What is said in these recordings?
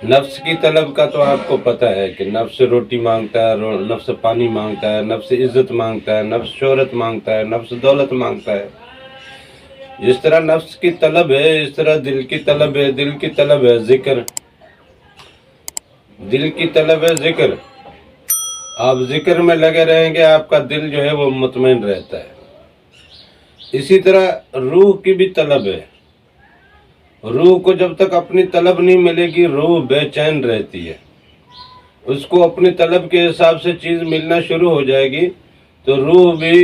نفس کی طلب کا تو آپ کو پتہ ہے کہ نفس روٹی مانگتا ہے، نفس پانی مانگتا ہے، نفس عزت مانگتا ہے، نفس شہرت مانگتا ہے، نفس دولت مانگتا ہے۔ جس طرح نفس کی طلب ہے اس طرح دل کی طلب ہے، دل کی طلب ہے ذکر، دل کی طلب ہے ذکر۔ آپ ذکر میں لگے رہیں گے آپ کا دل جو ہے وہ مطمئن رہتا ہے۔ اسی طرح روح کی بھی طلب ہے، روح کو جب تک اپنی طلب نہیں ملے گی روح بے چین رہتی ہے۔ اس کو اپنی طلب کے حساب سے چیز ملنا شروع ہو جائے گی تو روح بھی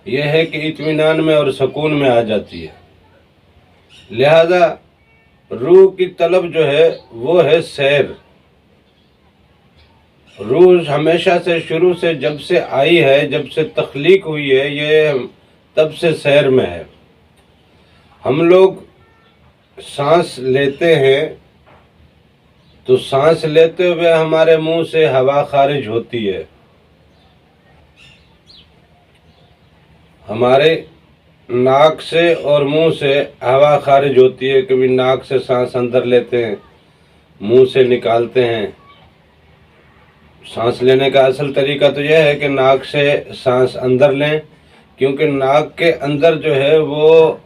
یہ ہے کہ اطمینان میں اور سکون میں آ جاتی ہے۔ لہذا روح کی طلب جو ہے وہ ہے سیر۔ روح ہمیشہ سے شروع سے جب سے آئی ہے، جب سے تخلیق ہوئی ہے، یہ تب سے سیر میں ہے۔ ہم لوگ سانس لیتے ہیں تو سانس لیتے ہوئے ہمارے منہ سے ہوا خارج ہوتی ہے، ہمارے ناک سے اور منہ سے ہوا خارج ہوتی ہے۔ کبھی ناک سے سانس اندر لیتے ہیں، منہ سے نکالتے ہیں۔ سانس لینے کا اصل طریقہ تو یہ ہے کہ ناک سے سانس اندر لیں، کیونکہ ناک کے اندر جو ہے وہ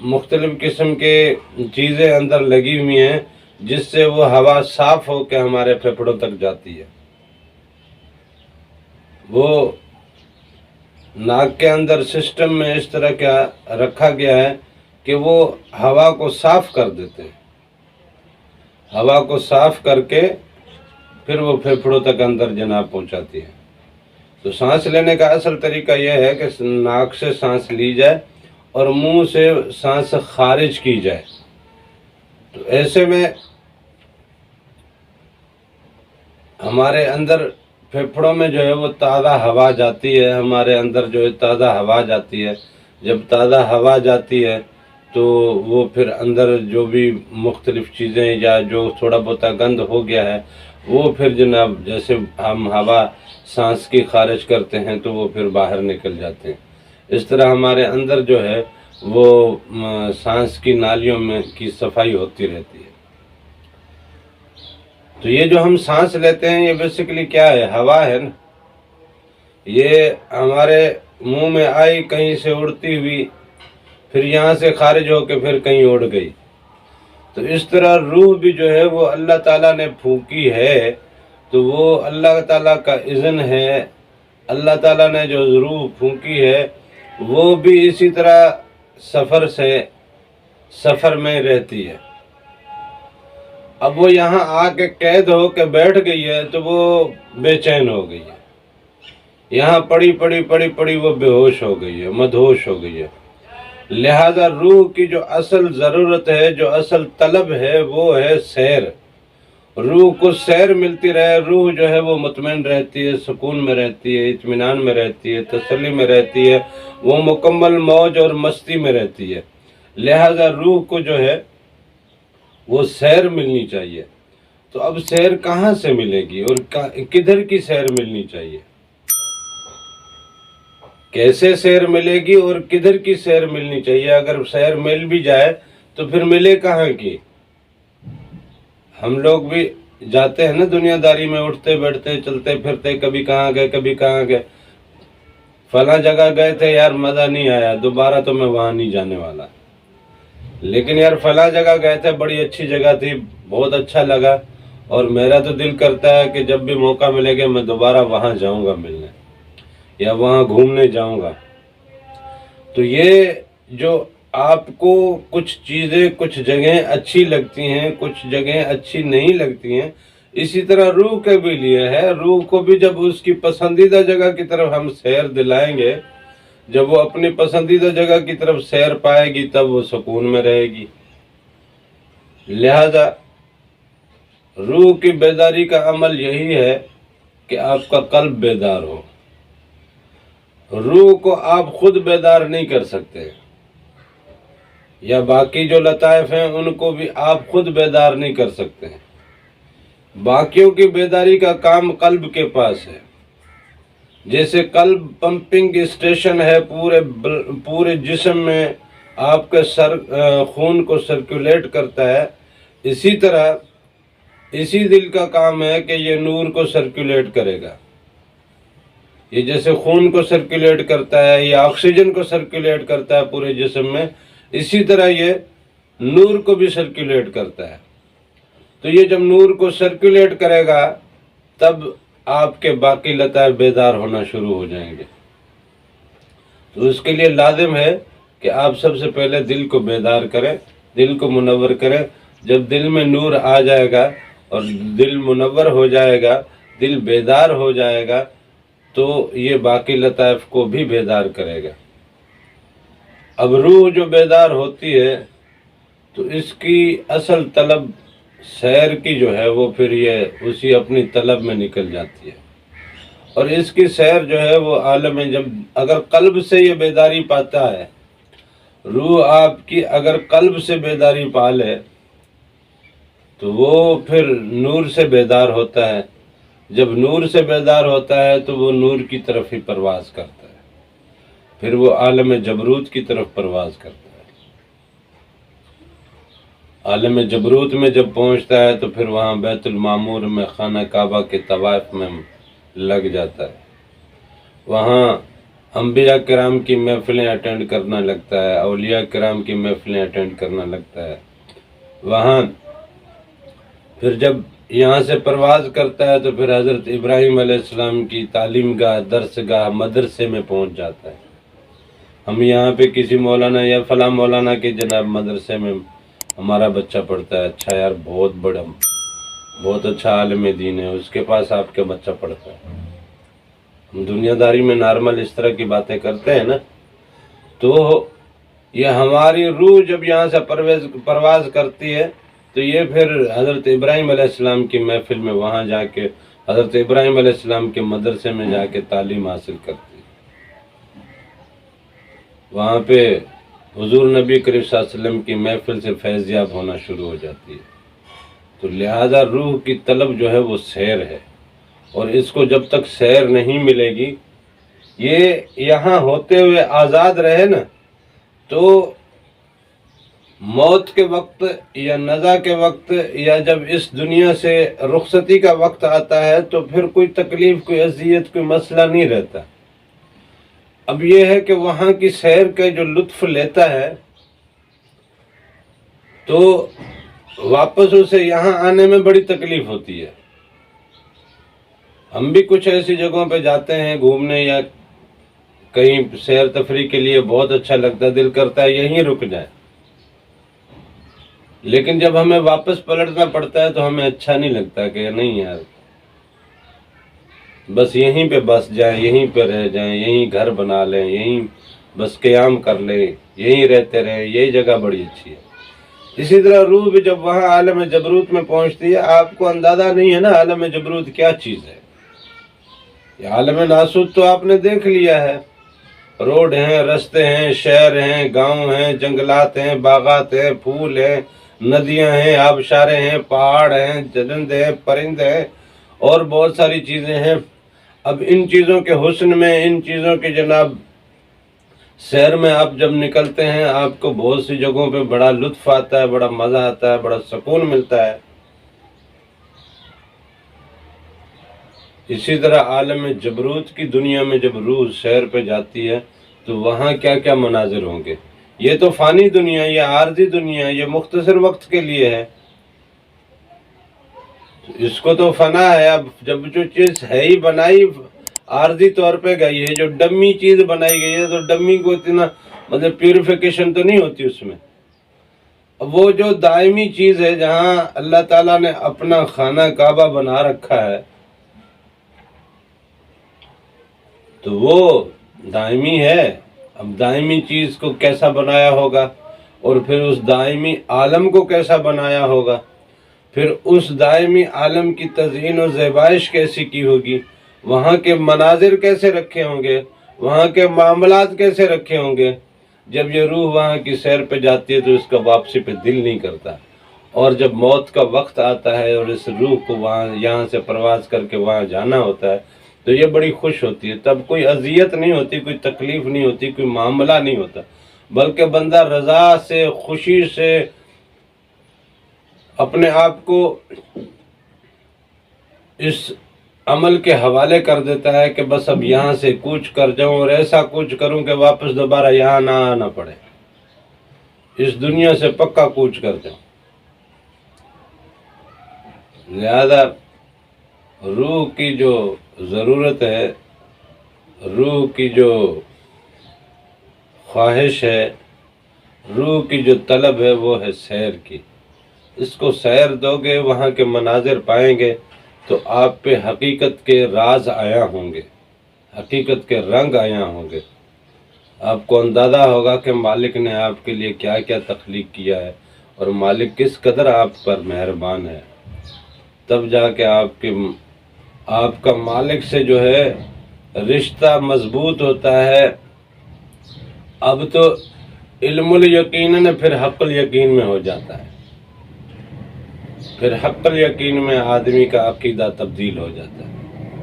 مختلف قسم کے چیزیں اندر لگی ہوئی ہیں جس سے وہ ہوا صاف ہو کے ہمارے پھیپھڑوں تک جاتی ہے۔ وہ ناک کے اندر سسٹم میں اس طرح کا رکھا گیا ہے کہ وہ ہوا کو صاف کر دیتے ہیں، ہوا کو صاف کر کے پھر وہ پھیپھڑوں تک اندر جناب پہنچاتی ہے۔ تو سانس لینے کا اصل طریقہ یہ ہے کہ ناک سے سانس لی جائے اور منہ سے سانس خارج کی جائے۔ تو ایسے میں ہمارے اندر پھیپھڑوں میں جو ہے وہ تازہ ہوا جاتی ہے، ہمارے اندر جو ہے تازہ ہوا جاتی ہے۔ جب تازہ ہوا جاتی ہے تو وہ پھر اندر جو بھی مختلف چیزیں یا جو تھوڑا بہت گند ہو گیا ہے وہ پھر جناب جیسے ہم ہوا سانس کی خارج کرتے ہیں تو وہ پھر باہر نکل جاتے ہیں۔ اس طرح ہمارے اندر جو ہے وہ سانس کی نالیوں میں کی صفائی ہوتی رہتی ہے۔ تو یہ جو ہم سانس لیتے ہیں یہ بیسیکلی کیا ہے؟ ہوا ہے نا۔ یہ ہمارے منہ میں آئی کہیں سے اڑتی ہوئی، پھر یہاں سے خارج ہو کے پھر کہیں اڑ گئی۔ تو اس طرح روح بھی جو ہے وہ اللہ تعالیٰ نے پھونکی ہے، تو وہ اللہ تعالیٰ کا اذن ہے۔ اللہ تعالیٰ نے جو روح پھونکی ہے وہ بھی اسی طرح سفر میں رہتی ہے۔ اب وہ یہاں آ کے قید ہو کے بیٹھ گئی ہے تو وہ بے چین ہو گئی ہے، یہاں پڑی وہ بے ہوش ہو گئی ہے، مدہوش ہو گئی ہے۔ لہذا روح کی جو اصل ضرورت ہے، جو اصل طلب ہے وہ ہے سیر۔ روح کو سیر ملتی رہے، روح جو ہے وہ مطمئن رہتی ہے، سکون میں رہتی ہے، اطمینان میں رہتی ہے، تسلی میں رہتی ہے، وہ مکمل موج اور مستی میں رہتی ہے۔ لہذا روح کو جو ہے وہ سیر ملنی چاہیے۔ تو اب سیر کہاں سے ملے گی اور کدھر کی سیر ملنی چاہیے؟ کیسے سیر ملے گی اور کدھر کی سیر ملنی چاہیے؟ اگر سیر مل بھی جائے تو پھر ملے کہاں کی؟ ہم لوگ بھی جاتے ہیں نا دنیا داری میں، اٹھتے بیٹھتے چلتے پھرتے، کبھی کہاں گئے کبھی کہاں گئے، فلاں جگہ گئے تھے یار مزہ نہیں آیا، دوبارہ تو میں وہاں نہیں جانے والا۔ لیکن یار فلاں جگہ گئے تھے بڑی اچھی جگہ تھی، بہت اچھا لگا، اور میرا تو دل کرتا ہے کہ جب بھی موقع ملے گا میں دوبارہ وہاں جاؤں گا ملنے یا وہاں گھومنے جاؤں گا۔ تو یہ جو آپ کو کچھ چیزیں کچھ جگہیں اچھی لگتی ہیں، کچھ جگہیں اچھی نہیں لگتی ہیں، اسی طرح روح کے بھی لیے ہے۔ روح کو بھی جب اس کی پسندیدہ جگہ کی طرف ہم سیر دلائیں گے، جب وہ اپنی پسندیدہ جگہ کی طرف سیر پائے گی تب وہ سکون میں رہے گی۔ لہذا روح کی بیداری کا عمل یہی ہے کہ آپ کا قلب بیدار ہو۔ روح کو آپ خود بیدار نہیں کر سکتے، یا باقی جو لطائف ہیں ان کو بھی آپ خود بیدار نہیں کر سکتے ہیں۔ باقیوں کی بیداری کا کام قلب کے پاس ہے۔ جیسے قلب پمپنگ اسٹیشن ہے پورے جسم میں آپ کے خون کو سرکولیٹ کرتا ہے، اسی طرح اسی دل کا کام ہے کہ یہ نور کو سرکولیٹ کرے گا. یہ جیسے خون کو سرکولیٹ کرتا ہے یا آکسیجن کو سرکولیٹ کرتا ہے پورے جسم میں، اسی طرح یہ نور کو بھی سرکولیٹ کرتا ہے. تو یہ جب نور کو سرکولیٹ کرے گا تب آپ کے باقی لطائف بیدار ہونا شروع ہو جائیں گے. تو اس کے لیے لازم ہے کہ آپ سب سے پہلے دل کو بیدار کریں، دل کو منور کریں. جب دل میں نور آ جائے گا اور دل منور ہو جائے گا، دل بیدار ہو جائے گا، تو یہ باقی لطائف کو بھی بیدار کرے گا. اب روح جو بیدار ہوتی ہے تو اس کی اصل طلب سیر کی جو ہے وہ پھر یہ اسی اپنی طلب میں نکل جاتی ہے. اور اس کی سیر جو ہے وہ عالم، جب اگر قلب سے یہ بیداری پاتا ہے، روح آپ کی اگر قلب سے بیداری پا لے تو وہ پھر نور سے بیدار ہوتا ہے. جب نور سے بیدار ہوتا ہے تو وہ نور کی طرف ہی پرواز کرتا ہے، پھر وہ عالم جبروت کی طرف پرواز کرتا ہے. عالم جبروت میں جب پہنچتا ہے تو پھر وہاں بیت المعمور میں خانہ کعبہ کے طواف میں لگ جاتا ہے. وہاں انبیاء کرام کی محفلیں اٹینڈ کرنا لگتا ہے، اولیاء کرام کی محفلیں اٹینڈ کرنا لگتا ہے. وہاں پھر جب یہاں سے پرواز کرتا ہے تو پھر حضرت ابراہیم علیہ السلام کی تعلیم گاہ، درس گاہ، مدرسے میں پہنچ جاتا ہے. ہم یہاں پہ کسی مولانا یا فلاں مولانا کے جناب مدرسے میں ہمارا بچہ پڑھتا ہے، اچھا یار بہت اچھا عالم دین ہے، اس کے پاس آپ کا بچہ پڑھتا ہے. ہم دنیا داری میں نارمل اس طرح کی باتیں کرتے ہیں نا. تو یہ ہماری روح جب یہاں سے پرواز کرتی ہے تو یہ پھر حضرت ابراہیم علیہ السلام کی محفل میں وہاں جا کے حضرت ابراہیم علیہ السلام کے مدرسے میں جا کے تعلیم حاصل کرتی ہے. وہاں پہ حضور نبی کریم صلی اللہ علیہ وسلم کی محفل سے فیض یاب ہونا شروع ہو جاتی ہے. تو لہذا روح کی طلب جو ہے وہ سیر ہے، اور اس کو جب تک سیر نہیں ملے گی، یہ یہاں ہوتے ہوئے آزاد رہے نا، تو موت کے وقت یا نزا کے وقت یا جب اس دنیا سے رخصتی کا وقت آتا ہے تو پھر کوئی تکلیف، کوئی اذیت، کوئی مسئلہ نہیں رہتا. اب یہ ہے کہ وہاں کی سیر کا جو لطف لیتا ہے تو واپس اسے یہاں آنے میں بڑی تکلیف ہوتی ہے. ہم بھی کچھ ایسی جگہوں پہ جاتے ہیں گھومنے یا کہیں سیر تفریح کے لیے، بہت اچھا لگتا ہے، دل کرتا ہے یہیں رک جائیں. لیکن جب ہمیں واپس پلٹنا پڑتا ہے تو ہمیں اچھا نہیں لگتا کہ نہیں یار بس یہیں پہ بس جائیں، یہیں پہ رہ جائیں، یہیں گھر بنا لیں، یہیں بس قیام کر لیں، یہیں رہتے رہیں، یہی جگہ بڑی اچھی ہے. اسی طرح روح بھی جب وہاں عالم جبروت میں پہنچتی ہے، آپ کو اندازہ نہیں ہے نا عالم جبروت کیا چیز ہے. یہ عالم ناسوت تو آپ نے دیکھ لیا ہے، روڈ ہیں، رستے ہیں، شہر ہیں، گاؤں ہیں، جنگلات ہیں، باغات ہیں، پھول ہیں، ندیاں ہیں، آبشاریں ہیں، پہاڑ ہیں، جنند ہیں، پرند ہیں، اور بہت ساری چیزیں ہیں. اب ان چیزوں کے حسن میں، ان چیزوں کے جناب سیر میں آپ جب نکلتے ہیں، آپ کو بہت سی جگہوں پہ بڑا لطف آتا ہے، بڑا مزہ آتا ہے، بڑا سکون ملتا ہے. اسی طرح عالم جبروت کی دنیا میں جب روح سیر پہ جاتی ہے تو وہاں کیا کیا مناظر ہوں گے. یہ تو فانی دنیا، یہ عارضی دنیا، یہ مختصر وقت کے لیے ہے، اس کو تو فنا ہے. اب جب جو چیز ہے ہی بنائی عارضی طور پہ گئی ہے، جو ڈمی چیز بنائی گئی ہے تو ڈمی کو اتنا مطلب پیوریفیکیشن تو نہیں ہوتی اس میں. اب وہ جو دائمی چیز ہے جہاں اللہ تعالیٰ نے اپنا خانہ کعبہ بنا رکھا ہے تو وہ دائمی ہے. اب دائمی چیز کو کیسا بنایا ہوگا، اور پھر اس دائمی عالم کو کیسا بنایا ہوگا، پھر اس دائمی عالم کی تزئین و زیبائش کیسی کی ہوگی، وہاں کے مناظر کیسے رکھے ہوں گے، وہاں کے معاملات کیسے رکھے ہوں گے. جب یہ روح وہاں کی سیر پہ جاتی ہے تو اس کا واپسی پہ دل نہیں کرتا. اور جب موت کا وقت آتا ہے اور اس روح کو یہاں سے پرواز کر کے وہاں جانا ہوتا ہے تو یہ بڑی خوش ہوتی ہے. تب کوئی اذیت نہیں ہوتی، کوئی تکلیف نہیں ہوتی، کوئی معاملہ نہیں ہوتا، بلکہ بندہ رضا سے، خوشی سے اپنے آپ کو اس عمل کے حوالے کر دیتا ہے کہ بس اب یہاں سے کوچ کر جاؤں اور ایسا کوچ کروں کہ واپس دوبارہ یہاں نہ آنا پڑے، اس دنیا سے پکا کوچ کر جاؤں۔ لہذا روح کی جو ضرورت ہے، روح کی جو خواہش ہے، روح کی جو طلب ہے، وہ ہے سیر کی۔ اس کو سیر دو گے، وہاں کے مناظر پائیں گے تو آپ پہ حقیقت کے راز آیا ہوں گے، حقیقت کے رنگ آیا ہوں گے۔ آپ کو اندازہ ہوگا کہ مالک نے آپ کے لیے کیا کیا تخلیق کیا ہے اور مالک کس قدر آپ پر مہربان ہے۔ تب جا کے آپ کا مالک سے جو ہے رشتہ مضبوط ہوتا ہے۔ اب تو علم الیقین نے پھر حق الیقین میں ہو جاتا ہے، پھر حق الیقین میں آدمی کا عقیدہ تبدیل ہو جاتا ہے۔